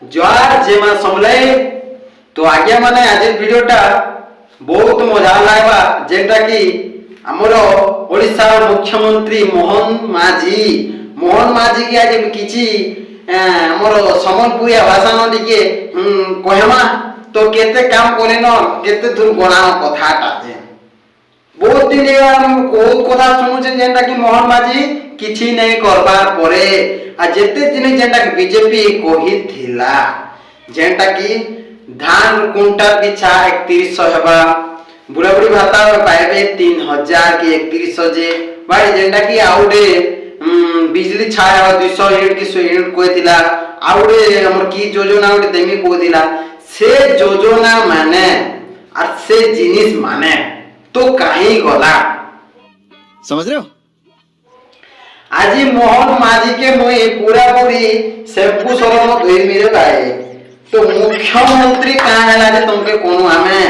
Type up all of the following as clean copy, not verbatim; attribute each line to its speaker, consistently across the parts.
Speaker 1: जवार जे मा समले तो आज्ञा माने आज वीडियोटा बहुत मजा लागबा जेटा कि हमरो ओडिसा मुख्यमंत्री मोहन माझी की आज किछि हमरो सम्बलपुरिया भाषा न दिके कहमा तो केते काम करे न केते दूर गणा कथाटा जे बहुत दिन बहुत कथा सुनुचे जेटा कि मोहन माझी किछि नहीं करबार परे आ जेते दिन जेटा कि बीजेपी कहिथिला जेटा कि धान कुंटल पिछा 3100 हेबा बुढ़ा बुढ़ी भाता पाइबे 3000 की 3100 जे भाई जेटा कि आउडे बिजली छाया 200 यूनिट की 100 यूनिट कहिथिला आउडे हमर की योजना आउडे देमी कहिथिला से योजना माने और से जिनिस माने तो कहीं गला
Speaker 2: समझ रहे हो।
Speaker 1: आज मोहन माझी के मुई पूरा पूरी शैम्पू सरम धोई मिले भाई तो मुख्यमंत्री कहाँ है जे तुमके कोनो हमें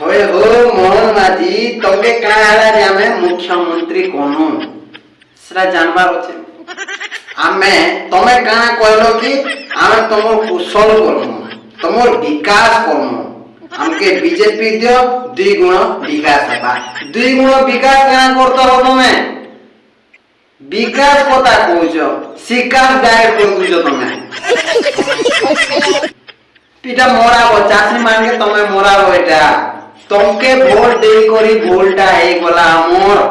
Speaker 1: होय हो मोहन माझी तुमके कहाँ है जे हमें मुख्यमंत्री कोनो सरा जानबार होचे हमें तमे कहाँ कहलो कि हमें तुमर कुशल करमु तुमर विकास करमु हमके बीजेपी दियो 2 गुण विकास हेबा 2 गुण विकास कहाँ करतो हो तमे विकास कथा कहूछ शिकार गाइड कर बुझो तमे पिटा मोराबो चासी मान के तमे मोराबो एटा तुमके वोट दे करी भूलटा हे गला हमर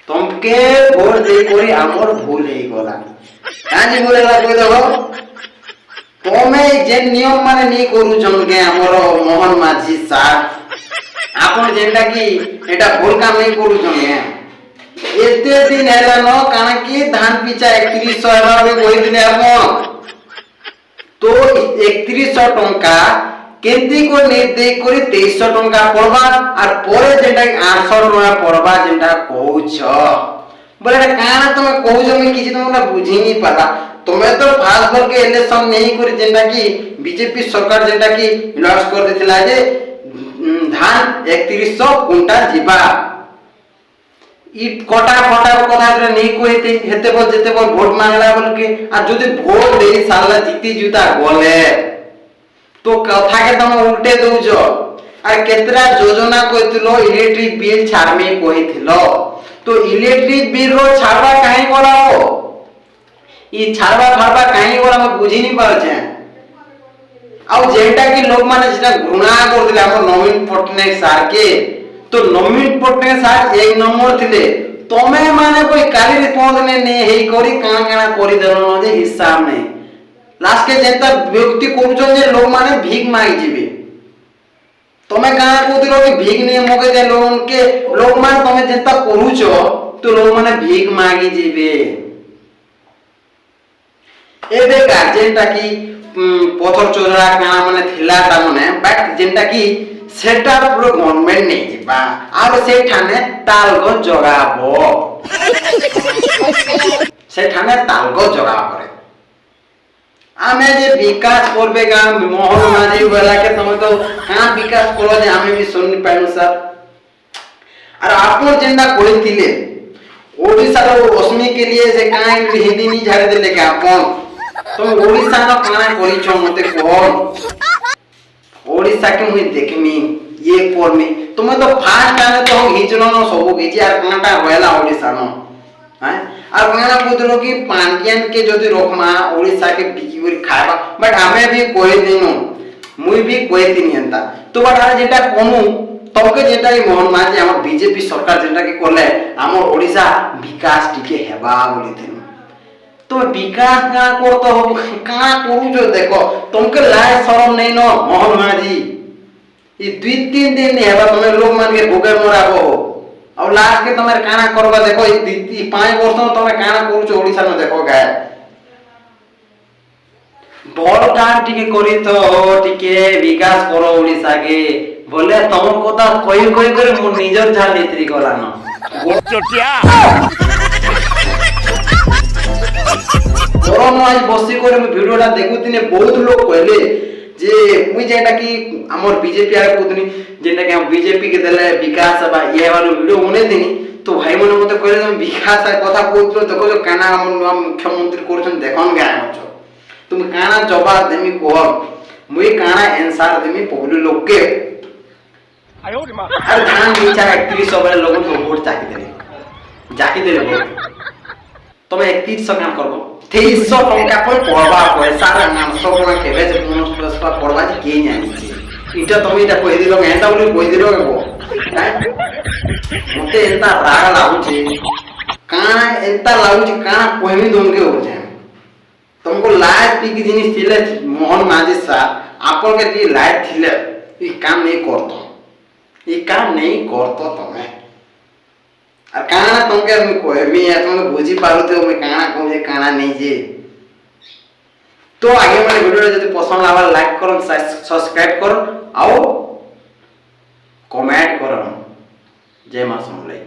Speaker 1: तुमके वोट दे करी हमर भूल हे गला काजी बोलेला कहि देबो तमे जे नियम माने नहीं करू जंगे हमरो मोहन माझी साहब आपण जेंटा कि एटा भूल काम नहीं करू जंगे एते दिन हैला न काना कि धान पिछा 3100 हेबा बे कोइ दिने आपण तो 3100 टंका केंती को ने दे करी 2300 टंका पड़बा और परे जेंटा 800 टंका पड़बा जेंटा कहूछ बोले काना तमे कहूछ मैं किछि तमरा बुझी नहीं पाला तुम्हें तो फास्ट भर के इलेक्शन नहीं करी जेंटा कि बीजेपी सरकार जेंटा कि लॉस कर देथिला जे धान 3100 कुंटल जीवा ई कोटा कोटा कथा रे नहीं कहते हेते बोल जेते बोल वोट मांगला बोल के आ जदी वोट दे साला जीती जुता गले तो कथा के तुम उल्टे दउजो आ केतरा योजना कहतिलो इलेक्ट्रिक बिल छाड़मे कहतिलो तो इलेक्ट्रिक बिल रो छाड़वा काहे गलाओ ई छाड़वा फाड़वा काहे गला मैं बुझी नहीं पाछे आ जेटा कि लोग माने जेटा घृणा कर दिले हमर नवीन पटनायक सार के तो नवीन पटनायक सार एक नंबर थिले तमे माने कोई काली रिपोर्ट ने ने हेई करी काना काना करी देनो जे हिसाब नहीं लास्ट के जेता व्यक्ति कोचन जे लोग माने भीख मांगी जीवे तमे काना कोदिलो कि भीख नहीं मगे दे लोगन के लोग माने तमे जेता करूछो तो लोग माने भीख मांगी जीवे एबे का जेंटा कि पथर चोरा काना माने थिला ता माने बट जेंटा कि सेटा पूरा गवर्नमेंट नहीं जिबा आर से ठाने तालगो जगाबो से ठाने तालगो जगा परे आमे जे विकास करबे गा मोहन माझी वाला के तमे तो हां विकास करो जे आमे भी सुन पाइनु सर और आपन जेंडा कहिथिले ओडिसा रो ओस्मी के लिए जे काई हिंदी नहीं झाड़ देले के आपन तुम ओडिसा न काना करी छ मते कोन ओडिसा के मुई देखमी ये पर में तुम तो फास्ट आने तो हम हिचनो न सब गिजी आर कांटा होयला ओडिसा न हैं और काना बुदलो कि पांडियन के जदी रोकमा ओडिसा के बिकी करी खाबा बट हमें भी कोई दिनो मुई भी कोई दिन एंता तो बट आ जेटा कोनु तबके जेटा ई मोहन माझी हमर बीजेपी सरकार जेटा के करले हमर ओडिसा विकास टिके हेबा बोली थिन तो विकास का करतो हो का करू जो देखो तुमके लाय शरम नहीं न मोहन माझी ई 2-3 दिन नहीं हेबा तुमे लोग मान के भूखे मराबो हो और लास्ट के तुमे काना करबा देखो ई 5 वर्ष न तुमे काना करू छ ओडिसा न देखो गाय बड़ काम टिके करी तो टिके विकास करो ओडिसा के बोले तुम कोता कोई कोई करे मु निजर झाल नेत्री गला न
Speaker 2: चोटिया
Speaker 1: गरम आज बसी करे मैं वीडियोटा देखुतिने बहुत लोग कहले जे मुई जेटा कि हमर बीजेपी आ कोदनी जेटा कि हम बीजेपी के देले विकास बा ये वाला वीडियो उने दिनी तो भाई मन मते कहले विकास कथा कहतो देखो जो काना हम मुख्यमंत्री करछन देखन गाय छ তুমি কানা জবাব দেমি কহ মুই কানা आंसर দেমি পবলি লোককে আর ধান নিচা 31 বেলে লোক তো ভোট জাকি দেলে ভোট তুমি 31 কাম করব 2300 টঙ্কা পর পড়বা পয়সা রে নাম সব না কেবে যে কোন প্রশ্ন পড়বা যে কে জানিছে এটা তুমি এটা কই দিলো এন্টা বলি কই দিলো গো মতে এন্টা রাগ লাগুছে কানা এন্টা লাগুছে কানা কইমি দমকে होছে तुमको लाइट पी की जिनिस थिले मोहन माझे सा आपन के ती लाइट थिले ई काम नहीं करतो ये काम नहीं करतो तमे আর কানা তোমাকে আমি কইমি তুমি বুঝি পারুতে আমি কানা কই যে কানা নেই যে তো আগে মানে ভিডিওটা যদি পছন্দ লাগা লাইক করুন সাবস্ক্রাইব করুন আর কমেন্ট করুন জয় মা সমলাই।